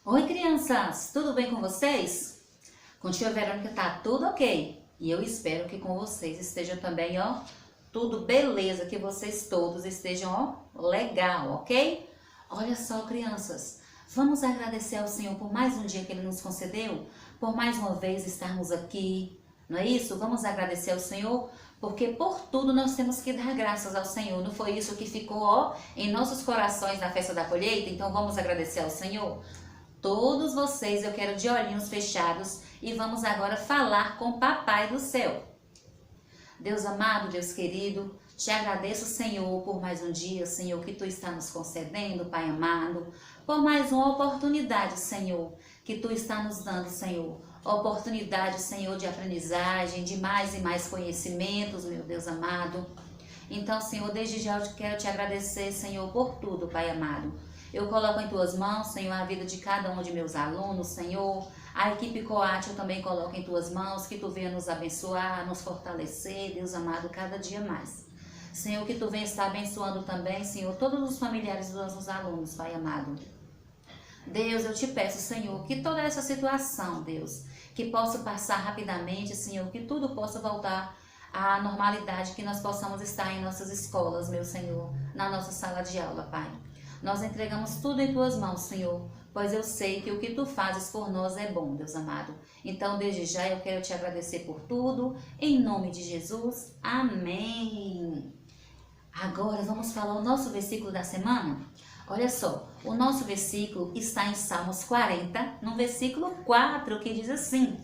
Oi, crianças, tudo bem com vocês? Com tia Verônica tá tudo ok. E eu espero que com vocês esteja também, ó, tudo beleza, que vocês todos estejam, ó, legal, ok? Olha só, crianças, vamos agradecer ao Senhor por mais um dia que Ele nos concedeu, por mais uma vez estarmos aqui, não é isso? Vamos agradecer ao Senhor, porque por tudo nós temos que dar graças ao Senhor. Não foi isso que ficou, ó, em nossos corações na festa da colheita? Então vamos agradecer ao Senhor. Todos vocês eu quero de olhinhos fechados e vamos agora falar com o Papai do Céu. Deus amado, Deus querido, te agradeço, Senhor, por mais um dia, Senhor, que Tu está nos concedendo, Pai amado, por mais uma oportunidade, Senhor, que Tu está nos dando, Senhor. Oportunidade, Senhor, de aprendizagem, de mais e mais conhecimentos, meu Deus amado. Então, Senhor, desde já eu quero te agradecer, Senhor, por tudo, Pai amado. Eu coloco em Tuas mãos, Senhor, a vida de cada um de meus alunos, Senhor. A equipe Coate eu também coloco em Tuas mãos, que Tu venha nos abençoar, nos fortalecer, Deus amado, cada dia mais. Senhor, que Tu venha estar abençoando também, Senhor, todos os familiares dos nossos alunos, Pai amado. Deus, eu te peço, Senhor, que toda essa situação, Deus, que possa passar rapidamente, Senhor, que tudo possa voltar à normalidade, que nós possamos estar em nossas escolas, meu Senhor, na nossa sala de aula, Pai. Nós entregamos tudo em Tuas mãos, Senhor, pois eu sei que o que Tu fazes por nós é bom, Deus amado. Então, desde já, eu quero te agradecer por tudo, em nome de Jesus. Amém. Agora, vamos falar o nosso versículo da semana? Olha só, o nosso versículo está em Salmos 40, no versículo 4, que diz assim: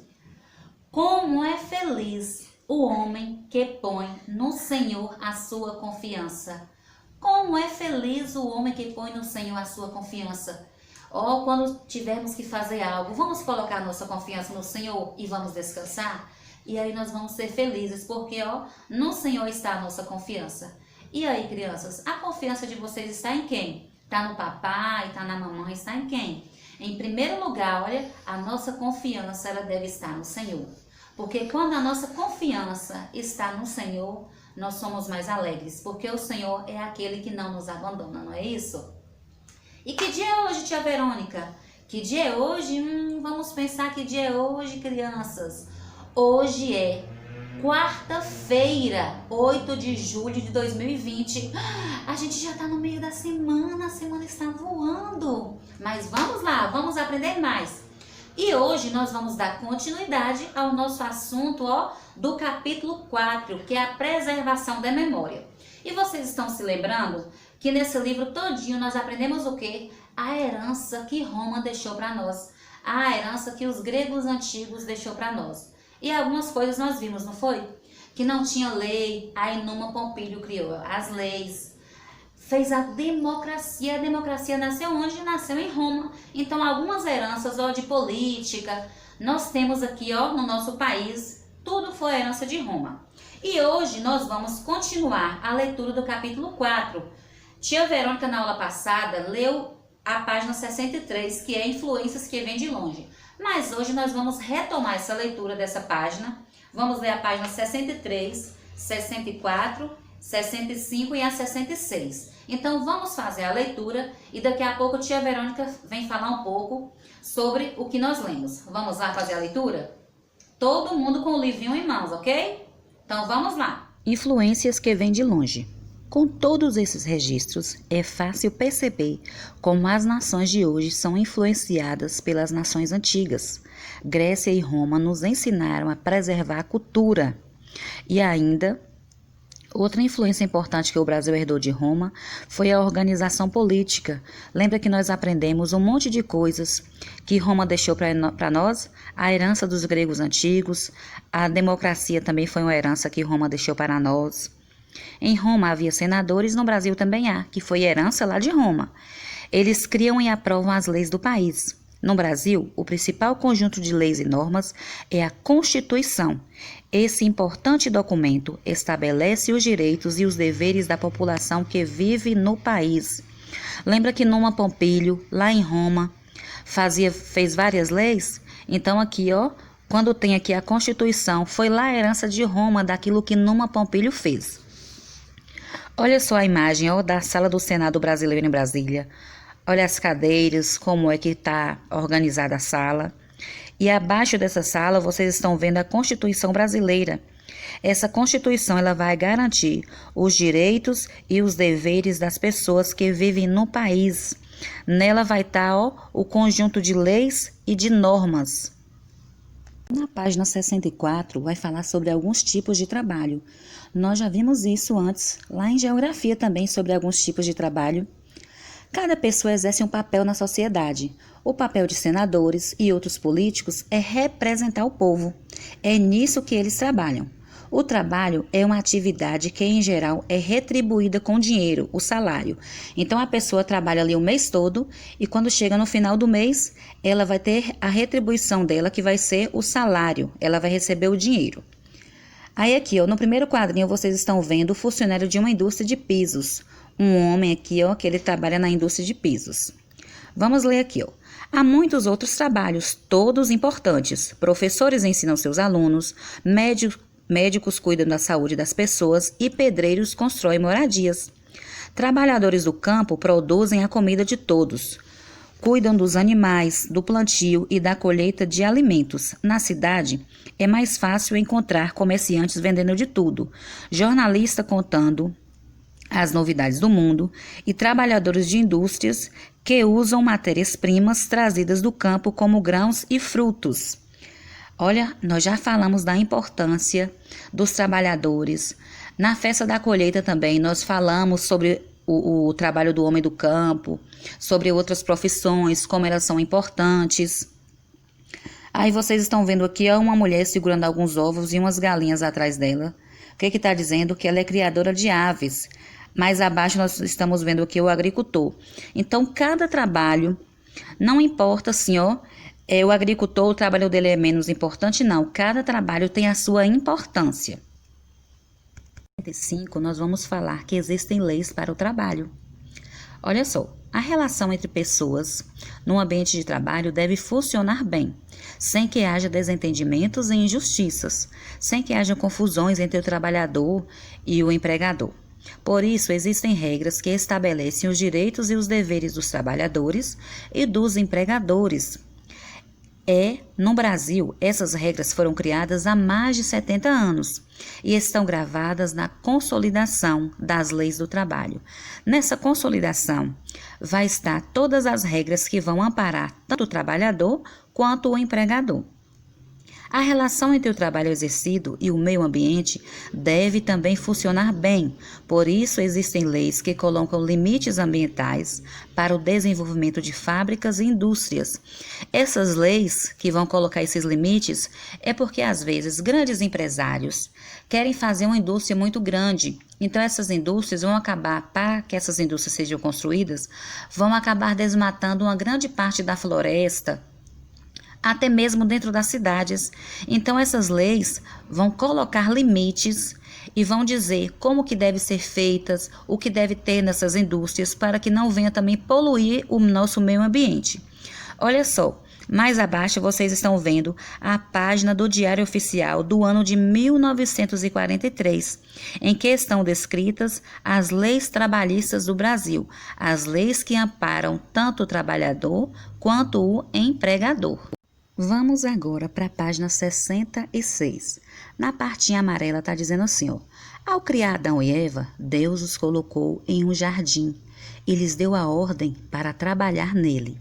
Como é feliz o homem que põe no Senhor a sua confiança. Como é feliz o homem que põe no Senhor a sua confiança. Ó, quando tivermos que fazer algo, vamos colocar a nossa confiança no Senhor e vamos descansar? E aí nós vamos ser felizes, porque, ó, no Senhor está a nossa confiança. E aí, crianças, a confiança de vocês está em quem? Está no papai, está na mamãe, está em quem? Em primeiro lugar, olha, a nossa confiança ela deve estar no Senhor. Porque quando a nossa confiança está no Senhor, nós somos mais alegres, porque o Senhor é aquele que não nos abandona, não é isso? E que dia é hoje, tia Verônica? Que dia é hoje? Vamos pensar que dia é hoje, crianças. Hoje é quarta-feira, 8 de julho de 2020. A gente já está no meio da semana, a semana está voando. Mas vamos lá, vamos aprender mais. E hoje nós vamos dar continuidade ao nosso assunto, ó, do capítulo 4, que é a preservação da memória. E vocês estão se lembrando que nesse livro todinho nós aprendemos o quê? A herança que Roma deixou para nós. A herança que os gregos antigos deixou para nós. E algumas coisas nós vimos, não foi? Que não tinha lei, aí Numa Pompílio criou as leis, fez a democracia. A democracia nasceu onde? Nasceu em Roma. Então algumas heranças, ó, de política, nós temos aqui, ó, no nosso país, tudo foi herança de Roma. E hoje nós vamos continuar a leitura do capítulo 4. Tia Verônica, na aula passada, leu a página 63, que é Influências que vêm de longe. Mas hoje nós vamos retomar essa leitura dessa página. Vamos ler a página 63, 64, 65 e a 66. Então vamos fazer a leitura e daqui a pouco a tia Verônica vem falar um pouco sobre o que nós lemos. Vamos lá fazer a leitura? Todo mundo com o livrinho em mãos, ok? Então vamos lá. Influências que vêm de longe. Com todos esses registros, é fácil perceber como as nações de hoje são influenciadas pelas nações antigas. Grécia e Roma nos ensinaram a preservar a cultura. E ainda, outra influência importante que o Brasil herdou de Roma foi a organização política. Lembra que nós aprendemos um monte de coisas que Roma deixou para nós? A herança dos gregos antigos, a democracia também foi uma herança que Roma deixou para nós. Em Roma havia senadores, no Brasil também há, que foi herança lá de Roma. Eles criam e aprovam as leis do país. No Brasil, o principal conjunto de leis e normas é a Constituição. Esse importante documento estabelece os direitos e os deveres da população que vive no país. Lembra que Numa Pompílio, lá em Roma, fez várias leis? Então aqui, ó, quando tem aqui a Constituição, foi lá a herança de Roma daquilo que Numa Pompílio fez. Olha só a imagem, ó, da sala do Senado brasileiro em Brasília. Olha as cadeiras, como é que está organizada a sala. E abaixo dessa sala vocês estão vendo a Constituição Brasileira. Essa Constituição ela vai garantir os direitos e os deveres das pessoas que vivem no país. Nela vai estar o conjunto de leis e de normas. Na página 64 vai falar sobre alguns tipos de trabalho. Nós já vimos isso antes, lá em Geografia também, sobre alguns tipos de trabalho. Cada pessoa exerce um papel na sociedade. O papel de senadores e outros políticos é representar o povo. É nisso que eles trabalham. O trabalho é uma atividade que, em geral, é retribuída com dinheiro, o salário. Então, a pessoa trabalha ali o mês todo e, quando chega no final do mês, ela vai ter a retribuição dela, que vai ser o salário. Ela vai receber o dinheiro. Aí, aqui, no primeiro quadrinho, vocês estão vendo o funcionário de uma indústria de pisos. Um homem aqui, que ele trabalha na indústria de pisos. Vamos ler aqui, Há muitos outros trabalhos, todos importantes. Professores ensinam seus alunos, médicos cuidam da saúde das pessoas e pedreiros constroem moradias. Trabalhadores do campo produzem a comida de todos. Cuidam dos animais, do plantio e da colheita de alimentos. Na cidade, é mais fácil encontrar comerciantes vendendo de tudo, jornalistas contando as novidades do mundo e trabalhadores de indústrias que usam matérias-primas trazidas do campo como grãos e frutos. Olha, nós já falamos da importância dos trabalhadores. Na festa da colheita também nós falamos sobre o trabalho do homem do campo, sobre outras profissões, como elas são importantes. Aí vocês estão vendo aqui uma mulher segurando alguns ovos e umas galinhas atrás dela. O que está dizendo? Que ela é criadora de aves. Mais abaixo nós estamos vendo aqui o agricultor. Então, cada trabalho, não importa assim, o agricultor, o trabalho dele é menos importante, não. Cada trabalho tem a sua importância. Em 45, nós vamos falar que existem leis para o trabalho. Olha só, a relação entre pessoas no ambiente de trabalho deve funcionar bem, sem que haja desentendimentos e injustiças, sem que haja confusões entre o trabalhador e o empregador. Por isso, existem regras que estabelecem os direitos e os deveres dos trabalhadores e dos empregadores. No Brasil, essas regras foram criadas há mais de 70 anos e estão gravadas na Consolidação das Leis do Trabalho. Nessa consolidação, vai estar todas as regras que vão amparar tanto o trabalhador quanto o empregador. A relação entre o trabalho exercido e o meio ambiente deve também funcionar bem. Por isso, existem leis que colocam limites ambientais para o desenvolvimento de fábricas e indústrias. Essas leis que vão colocar esses limites é porque, às vezes, grandes empresários querem fazer uma indústria muito grande. Então, essas indústrias vão acabar, para que essas indústrias sejam construídas, vão acabar desmatando uma grande parte da floresta, até mesmo dentro das cidades. Então, essas leis vão colocar limites e vão dizer como que deve ser feitas, o que deve ter nessas indústrias, para que não venha também poluir o nosso meio ambiente. Olha só, mais abaixo vocês estão vendo a página do Diário Oficial do ano de 1943, em que estão descritas as leis trabalhistas do Brasil, as leis que amparam tanto o trabalhador quanto o empregador. Vamos agora para a página 66. Na partinha amarela está dizendo assim, Ao criar Adão e Eva, Deus os colocou em um jardim e lhes deu a ordem para trabalhar nele.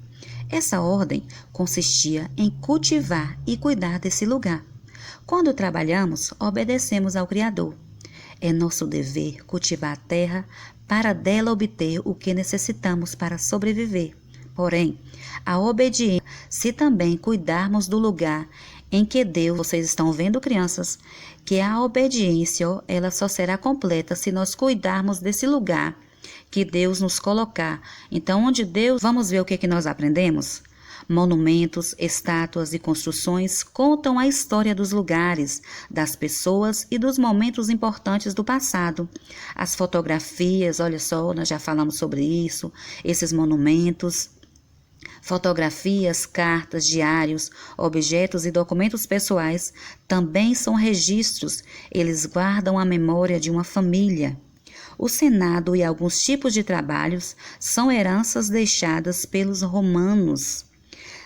Essa ordem consistia em cultivar e cuidar desse lugar. Quando trabalhamos, obedecemos ao Criador. É nosso dever cultivar a terra para dela obter o que necessitamos para sobreviver. Porém, a obediência, se também cuidarmos do lugar em que Deus, vocês estão vendo, crianças, que a obediência, ela só será completa se nós cuidarmos desse lugar que Deus nos colocar. Então, onde Deus, vamos ver o que nós aprendemos? Monumentos, estátuas e construções contam a história dos lugares, das pessoas e dos momentos importantes do passado. As fotografias, olha só, nós já falamos sobre isso, esses monumentos. Fotografias, cartas, diários, objetos e documentos pessoais também são registros. Eles guardam a memória de uma família. O Senado e alguns tipos de trabalhos são heranças deixadas pelos romanos.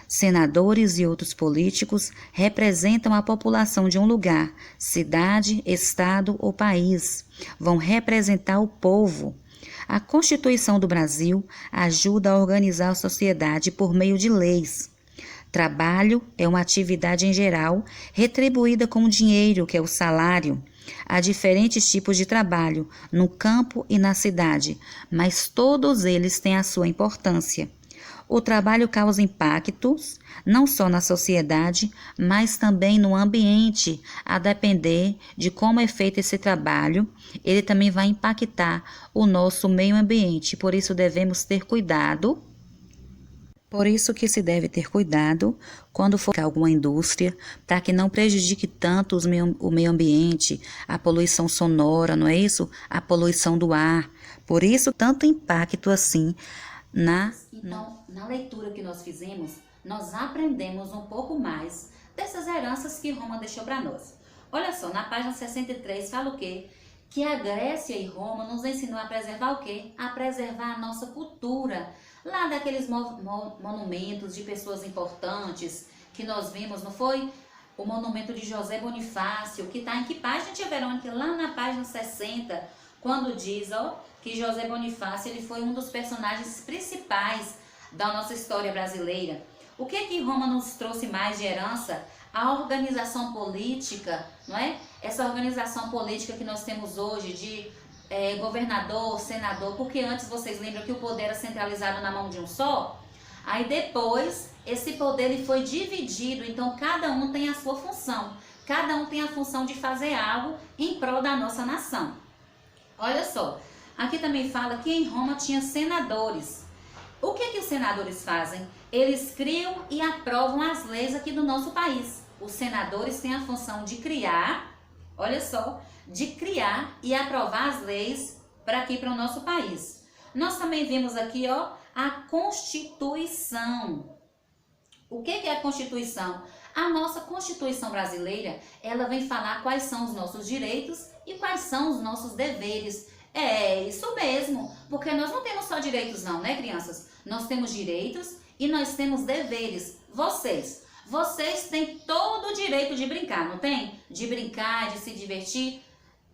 Senadores e outros políticos representam a população de um lugar, cidade, estado ou país. Vão representar o povo. A Constituição do Brasil ajuda a organizar a sociedade por meio de leis. Trabalho é uma atividade em geral retribuída com dinheiro, que é o salário. Há diferentes tipos de trabalho, no campo e na cidade, mas todos eles têm a sua importância. O trabalho causa impactos, não só na sociedade, mas também no ambiente. A depender de como é feito esse trabalho, ele também vai impactar o nosso meio ambiente. Por isso devemos ter cuidado. Por isso que se deve ter cuidado quando for alguma indústria, para que não prejudique tanto o meio ambiente, a poluição sonora, não é isso? A poluição do ar. Por isso, tanto impacto assim Então, na leitura que nós fizemos, nós aprendemos um pouco mais dessas heranças que Roma deixou para nós. Olha só, na página 63 fala o quê? Que a Grécia e Roma nos ensinou a preservar o quê? A preservar a nossa cultura. Lá daqueles monumentos de pessoas importantes que nós vimos, não foi? O monumento de José Bonifácio, que está em que página, tia Verônica? Lá na página 60, quando diz, que José Bonifácio ele foi um dos personagens principais da nossa história brasileira. O que Roma nos trouxe mais de herança? A organização política, não é? Essa organização política que nós temos hoje de governador, senador, porque antes vocês lembram que o poder era centralizado na mão de um só? Aí depois esse poder ele foi dividido, então cada um tem a sua função, cada um tem a função de fazer algo em prol da nossa nação. Olha só, aqui também fala que em Roma tinha senadores. O que os senadores fazem? Eles criam e aprovam as leis aqui do nosso país. Os senadores têm a função de criar, olha só, de criar e aprovar as leis para aqui, para o nosso país. Nós também vimos aqui, a Constituição. O que é a Constituição? A nossa Constituição brasileira, ela vem falar quais são os nossos direitos e quais são os nossos deveres. É isso mesmo, porque nós não temos só direitos não, né, crianças? Nós temos direitos e nós temos deveres. Vocês têm todo o direito de brincar, não tem? De brincar, de se divertir.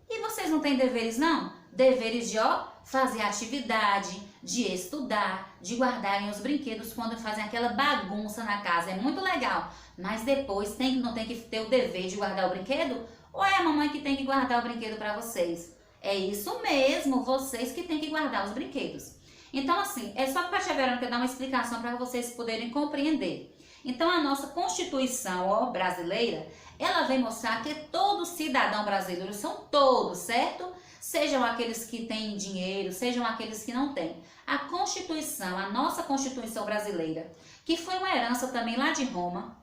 E vocês não têm deveres, não? Deveres de, fazer atividade, de estudar, de guardarem os brinquedos quando fazem aquela bagunça na casa. É muito legal. Mas depois não tem que ter o dever de guardar o brinquedo? Ou é a mamãe que tem que guardar o brinquedo para vocês? É isso mesmo, vocês que têm que guardar os brinquedos. Então, assim, é só para a tia Verônica dar uma explicação para vocês poderem compreender. Então, a nossa Constituição brasileira, ela vem mostrar que todo cidadão brasileiro, são todos, certo? Sejam aqueles que têm dinheiro, sejam aqueles que não têm. A Constituição, a nossa Constituição brasileira, que foi uma herança também lá de Roma,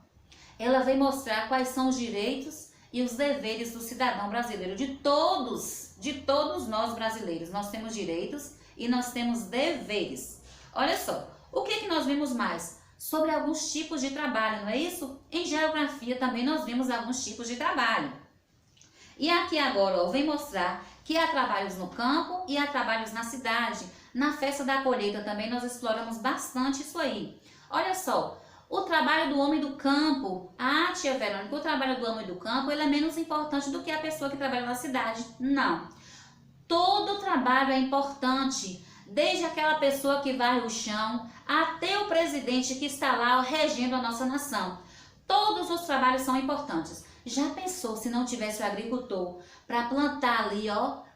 ela vem mostrar quais são os direitos e os deveres do cidadão brasileiro, de todos nós brasileiros. Nós temos direitos e nós temos deveres. Olha só, o que nós vimos mais? Sobre alguns tipos de trabalho, não é isso? Em geografia também nós vimos alguns tipos de trabalho. E aqui agora vem mostrar que há trabalhos no campo e há trabalhos na cidade. Na festa da colheita também nós exploramos bastante isso aí. Olha só, o trabalho do homem do campo. Ah, tia Verônica, o trabalho do homem do campo ele é menos importante do que a pessoa que trabalha na cidade. Não. Todo trabalho é importante. Desde aquela pessoa que varre o chão até o presidente que está lá regendo a nossa nação. Todos os trabalhos são importantes. Já pensou se não tivesse o agricultor para plantar ali,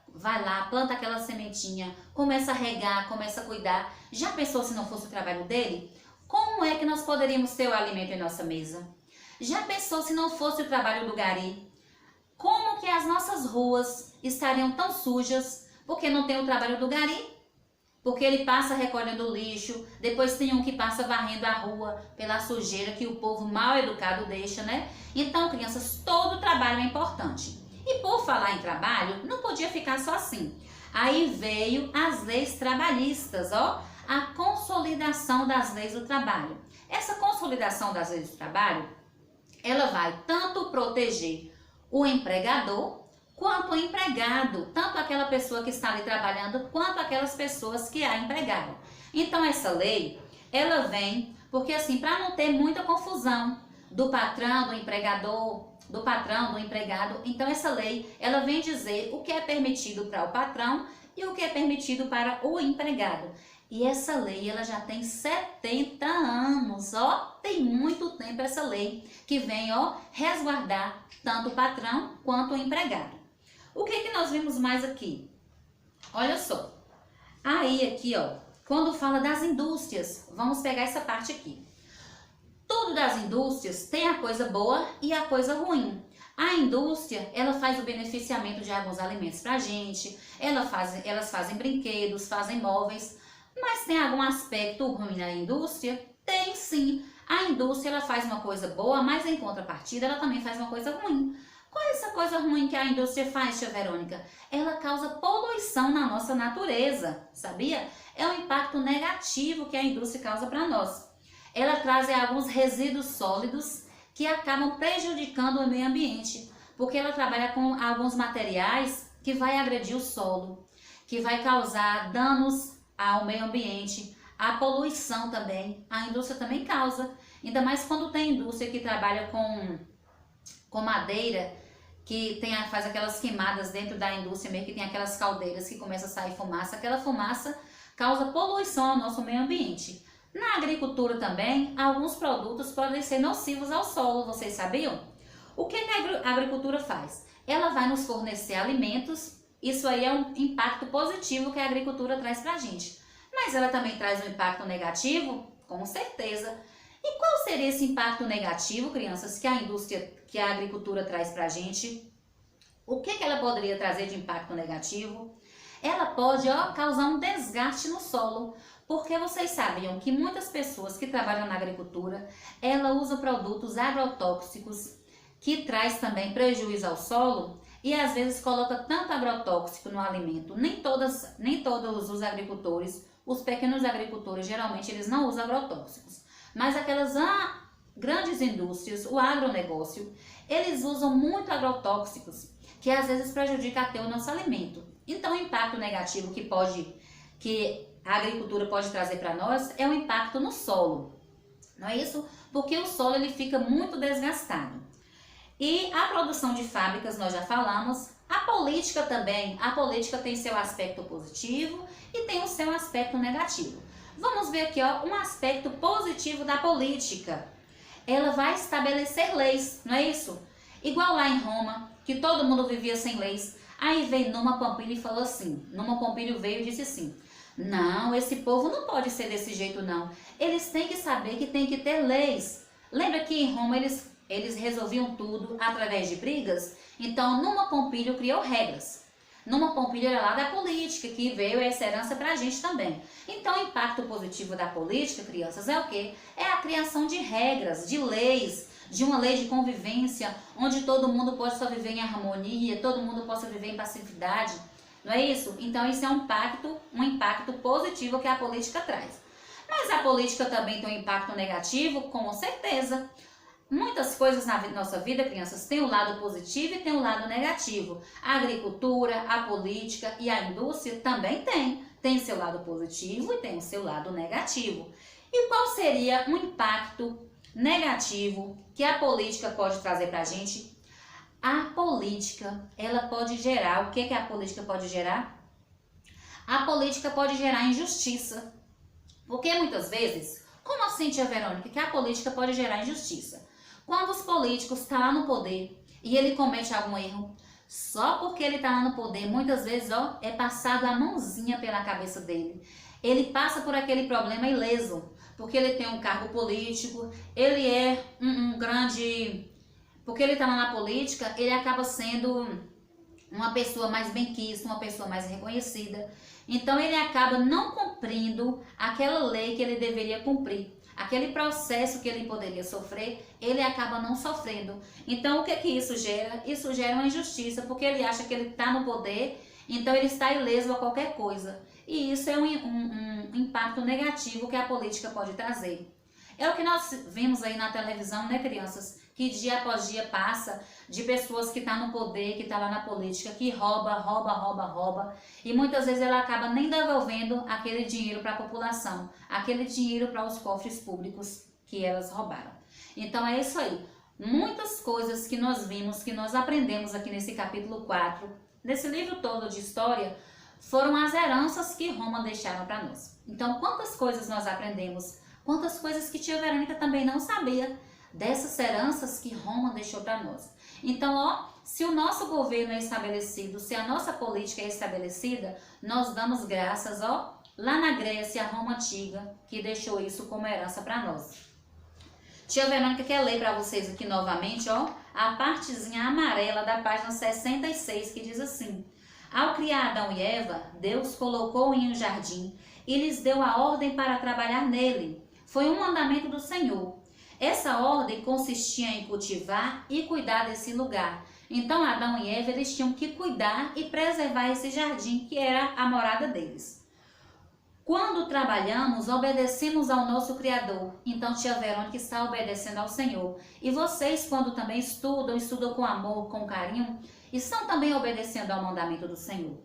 vai lá, planta aquela sementinha, começa a regar, começa a cuidar. Já pensou se não fosse o trabalho dele? Como é que nós poderíamos ter o alimento em nossa mesa? Já pensou se não fosse o trabalho do gari? Como que as nossas ruas estariam tão sujas porque não tem o trabalho do gari? Porque ele passa recolhendo lixo, depois tem um que passa varrendo a rua pela sujeira que o povo mal educado deixa, né? Então, crianças, todo trabalho é importante. E por falar em trabalho, não podia ficar só assim. Aí veio as leis trabalhistas, a consolidação das leis do trabalho. Essa consolidação das leis do trabalho, ela vai tanto proteger o empregador quanto o empregado, tanto aquela pessoa que está ali trabalhando, quanto aquelas pessoas que a empregaram. Então essa lei, ela vem porque assim, para não ter muita confusão do patrão, do empregador, do patrão, do empregado, então essa lei, ela vem dizer o que é permitido para o patrão e o que é permitido para o empregado. E essa lei, ela já tem 70 anos, ó, tem muito tempo essa lei que vem, ó, resguardar tanto o patrão quanto o empregado. O que nós vimos mais aqui? Olha só, aí aqui, ó, quando fala das indústrias, vamos pegar essa parte aqui. Tudo das indústrias tem a coisa boa e a coisa ruim. A indústria, ela faz o beneficiamento de alguns alimentos pra gente, elas fazem brinquedos, fazem móveis, mas tem algum aspecto ruim na indústria? Tem sim. A indústria, ela faz uma coisa boa, mas em contrapartida, ela também faz uma coisa ruim. Qual é essa coisa ruim que a indústria faz, tia Verônica? Ela causa poluição na nossa natureza, sabia? É um impacto negativo que a indústria causa para nós. Ela traz alguns resíduos sólidos que acabam prejudicando o meio ambiente, porque ela trabalha com alguns materiais que vai agredir o solo, que vai causar danos ao meio ambiente, a poluição também. A indústria também causa, ainda mais quando tem indústria que trabalha com madeira, que faz aquelas queimadas dentro da indústria, meio que tem aquelas caldeiras que começa a sair fumaça, aquela fumaça causa poluição ao nosso meio ambiente. Na agricultura também, alguns produtos podem ser nocivos ao solo, vocês sabiam? O que a agricultura faz? Ela vai nos fornecer alimentos, isso aí é um impacto positivo que a agricultura traz pra gente. Mas ela também traz um impacto negativo? Com certeza. E qual seria esse impacto negativo, crianças, que a agricultura traz pra gente? O que ela poderia trazer de impacto negativo? Ela pode, causar um desgaste no solo, porque vocês sabiam que muitas pessoas que trabalham na agricultura, ela usa produtos agrotóxicos que traz também prejuízo ao solo e às vezes coloca tanto agrotóxico no alimento. Nem todos os agricultores, os pequenos agricultores, geralmente eles não usam agrotóxicos, mas aquelas grandes indústrias, o agronegócio, eles usam muito agrotóxicos que às vezes prejudica até o nosso alimento. Então o impacto negativo que a agricultura pode trazer para nós é o impacto no solo, não é isso? Porque o solo ele fica muito desgastado. E a produção de fábricas nós já falamos, a política também, a política tem seu aspecto positivo e tem o seu aspecto negativo. Vamos ver aqui um aspecto positivo da política. Ela vai estabelecer leis, não é isso? Igual lá em Roma, que todo mundo vivia sem leis. Aí veio Numa Pompílio e falou assim, Numa Pompílio veio e disse assim, não, esse povo não pode ser desse jeito não. Eles têm que saber que tem que ter leis. Lembra que em Roma eles resolviam tudo através de brigas? Então Numa Pompílio criou regras. Numa Pompílio era lá da política, que veio essa herança pra gente também. Então o impacto positivo da política, crianças, é o quê? É a criação de regras, de leis, de uma lei de convivência, onde todo mundo pode só viver em harmonia, todo mundo possa viver em passividade. Não é isso? Então isso é um impacto positivo que a política traz. Mas a política também tem um impacto negativo, com certeza. Muitas coisas na nossa vida, crianças, tem o lado positivo e tem o lado negativo. A agricultura, a política e a indústria também tem seu lado positivo e tem o seu lado negativo. E qual seria o impacto negativo que a política pode trazer para a gente? A política, ela pode gerar, o que a política pode gerar? A política pode gerar injustiça. Porque muitas vezes, como assim, tia Verônica, que a política pode gerar injustiça? Quando os políticos estão lá no poder e ele comete algum erro, só porque ele está lá no poder, muitas vezes, é passado a mãozinha pela cabeça dele. Ele passa por aquele problema ileso, porque ele tem um cargo político, ele é um grande... Porque ele está lá na política, ele acaba sendo uma pessoa mais benquista, uma pessoa mais reconhecida. Então ele acaba não cumprindo aquela lei que ele deveria cumprir. Aquele processo que ele poderia sofrer, ele acaba não sofrendo. Então o que isso gera? Isso gera uma injustiça, porque ele acha que ele está no poder, então ele está ileso a qualquer coisa. E isso é um impacto negativo que a política pode trazer. É o que nós vimos aí na televisão, né, crianças? que dia após dia passa de pessoas que estão no poder, que estão lá na política, que rouba, e muitas vezes ela acaba nem devolvendo aquele dinheiro para a população, aquele dinheiro para os cofres públicos que elas roubaram. Então é isso aí. Muitas coisas que nós vimos, que nós aprendemos aqui nesse capítulo 4, nesse livro todo de história, foram as heranças que Roma deixaram para nós. Então, quantas coisas nós aprendemos, quantas coisas que tia Verônica também não sabia dessas heranças que Roma deixou para nós. Então, se o nosso governo é estabelecido, se a nossa política é estabelecida, nós damos graças, lá na Grécia, a Roma antiga, que deixou isso como herança para nós. Tia Verônica quer ler para vocês aqui novamente, a partezinha amarela da página 66, que diz assim: ao criar Adão e Eva, Deus colocou em um jardim e lhes deu a ordem para trabalhar nele. Foi um mandamento do Senhor. Essa ordem consistia em cultivar e cuidar desse lugar. Então Adão e Eva, eles tinham que cuidar e preservar esse jardim, que era a morada deles. Quando trabalhamos, obedecemos ao nosso Criador. Então tia Verônica está obedecendo ao Senhor. E vocês, quando também estudam com amor, com carinho, estão também obedecendo ao mandamento do Senhor.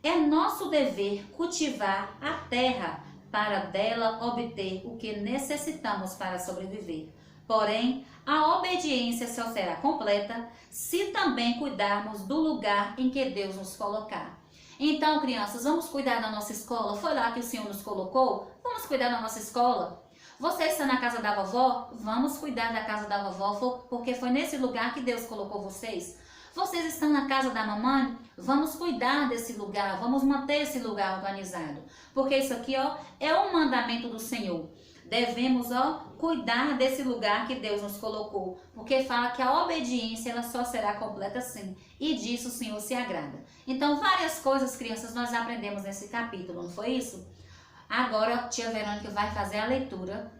É nosso dever cultivar a terra para dela obter o que necessitamos para sobreviver. Porém, a obediência só será completa se também cuidarmos do lugar em que Deus nos colocar. Então, crianças, vamos cuidar da nossa escola? Foi lá que o Senhor nos colocou? Vamos cuidar da nossa escola? Você está na casa da vovó? Vamos cuidar da casa da vovó, porque foi nesse lugar que Deus colocou vocês. Vocês estão na casa da mamãe? Vamos cuidar desse lugar, vamos manter esse lugar organizado. Porque isso aqui, é um mandamento do Senhor. Devemos, cuidar desse lugar que Deus nos colocou. Porque fala que a obediência, ela só será completa assim. E disso o Senhor se agrada. Então, várias coisas, crianças, nós aprendemos nesse capítulo, não foi isso? Agora, tia Verônica vai fazer a leitura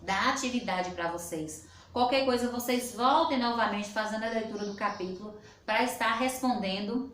da atividade para vocês. Qualquer coisa, vocês voltem novamente fazendo a leitura do capítulo para estar respondendo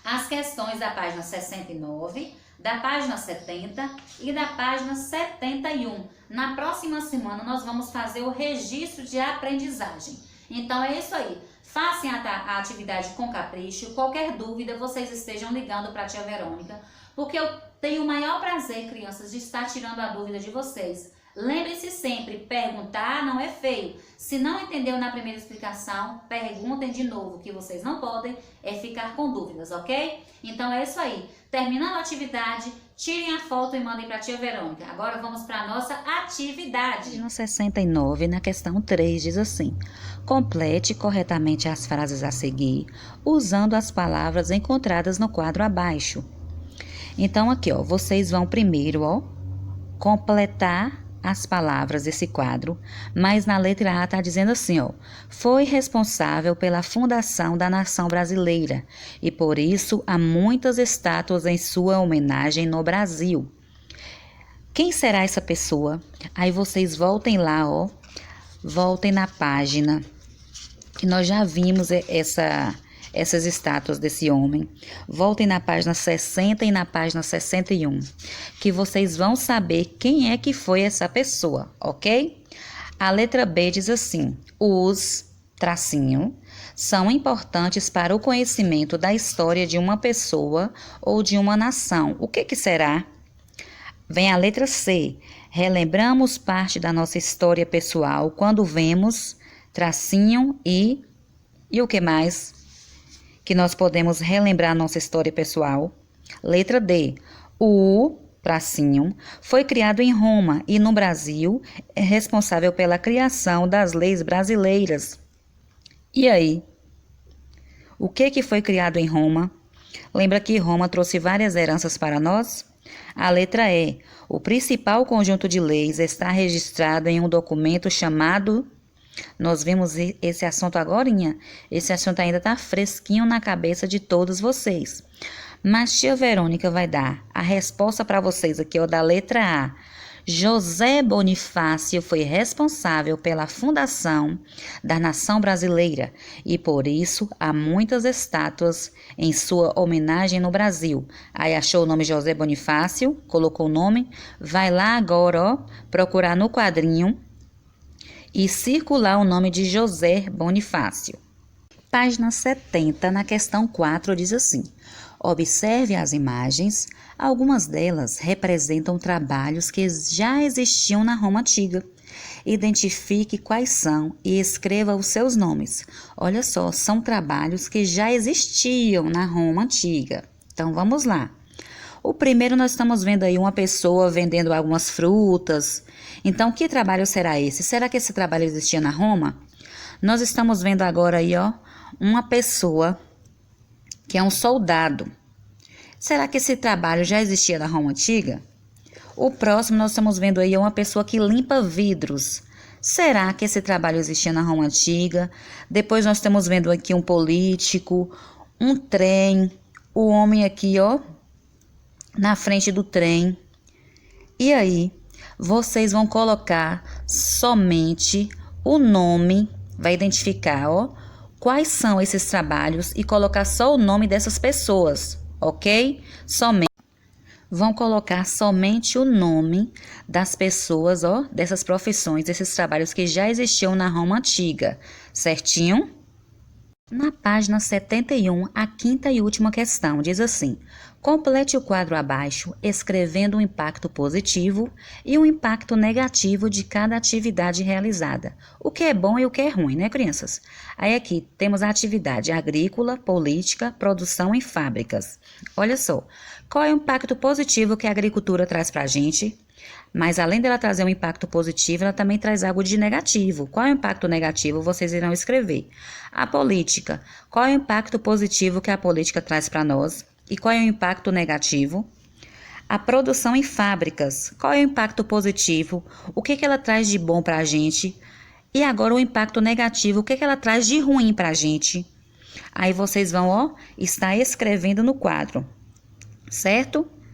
as questões da página 69, da página 70 e da página 71. Na próxima semana, nós vamos fazer o registro de aprendizagem. Então, é isso aí. Façam a atividade com capricho. Qualquer dúvida, vocês estejam ligando para a tia Verônica, porque eu tenho o maior prazer, crianças, de estar tirando a dúvida de vocês. Lembre-se sempre, perguntar não é feio. Se não entendeu na primeira explicação, perguntem de novo, que vocês não podem ficar com dúvidas, ok? Então é isso aí. Terminando a atividade, tirem a foto e mandem para a tia Verônica. Agora vamos para a nossa atividade. No 69, na questão 3, diz assim: complete corretamente as frases a seguir, usando as palavras encontradas no quadro abaixo. Então aqui, vocês vão primeiro, completar as palavras desse quadro, mas na letra A está dizendo assim, foi responsável pela fundação da nação brasileira e por isso há muitas estátuas em sua homenagem no Brasil. Quem será essa pessoa? Aí vocês voltem lá, voltem na página, que nós já vimos essas estátuas desse homem. Voltem na página 60 e na página 61, que vocês vão saber quem é que foi essa pessoa, ok? A letra B diz assim: os, são importantes para o conhecimento da história de uma pessoa ou de uma nação. O que será? Vem a letra C. Relembramos parte da nossa história pessoal quando vemos, e o que mais? Que nós podemos relembrar nossa história pessoal. Letra D. O foi criado em Roma e no Brasil é responsável pela criação das leis brasileiras. E aí? O que foi criado em Roma? Lembra que Roma trouxe várias heranças para nós? A letra E. O principal conjunto de leis está registrado em um documento chamado... Nós vimos esse assunto agorinha. Esse assunto ainda está fresquinho na cabeça de todos vocês. Mas tia Verônica vai dar a resposta para vocês aqui, da letra A. José Bonifácio foi responsável pela fundação da nação brasileira e por isso há muitas estátuas em sua homenagem no Brasil. Aí achou o nome José Bonifácio, colocou o nome, vai lá agora, procurar no quadrinho e circular o nome de José Bonifácio. Página 70, na questão 4, diz assim: observe as imagens, algumas delas representam trabalhos que já existiam na Roma Antiga. Identifique quais são e escreva os seus nomes. Olha só, são trabalhos que já existiam na Roma Antiga. Então, vamos lá. O primeiro, nós estamos vendo aí uma pessoa vendendo algumas frutas. Então, que trabalho será esse? Será que esse trabalho existia na Roma? Nós estamos vendo agora aí, ó, uma pessoa que é um soldado. Será que esse trabalho já existia na Roma Antiga? O próximo, nós estamos vendo aí uma pessoa que limpa vidros. Será que esse trabalho existia na Roma Antiga? Depois nós estamos vendo aqui um político, um trem, o homem aqui, ó, na frente do trem. E aí, vocês vão colocar somente o nome, vai identificar, ó, quais são esses trabalhos e colocar só o nome dessas pessoas, ok? Vão colocar somente o nome das pessoas, ó, dessas profissões, desses trabalhos que já existiam na Roma Antiga, certinho? Na página 71, a quinta e última questão diz assim: complete o quadro abaixo, escrevendo o impacto positivo e o impacto negativo de cada atividade realizada. O que é bom e o que é ruim, né, crianças? Aí aqui temos a atividade agrícola, política, produção em fábricas. Olha só, qual é o impacto positivo que a agricultura traz para a gente? Mas além dela trazer um impacto positivo, ela também traz algo de negativo. Qual é o impacto negativo? Vocês irão escrever. A política. Qual é o impacto positivo que a política traz para nós? E qual é o impacto negativo? A produção em fábricas. Qual é o impacto positivo? O que ela traz de bom para a gente? E agora o impacto negativo. O que ela traz de ruim para a gente? Aí vocês vão, ó, estar escrevendo no quadro. Certo?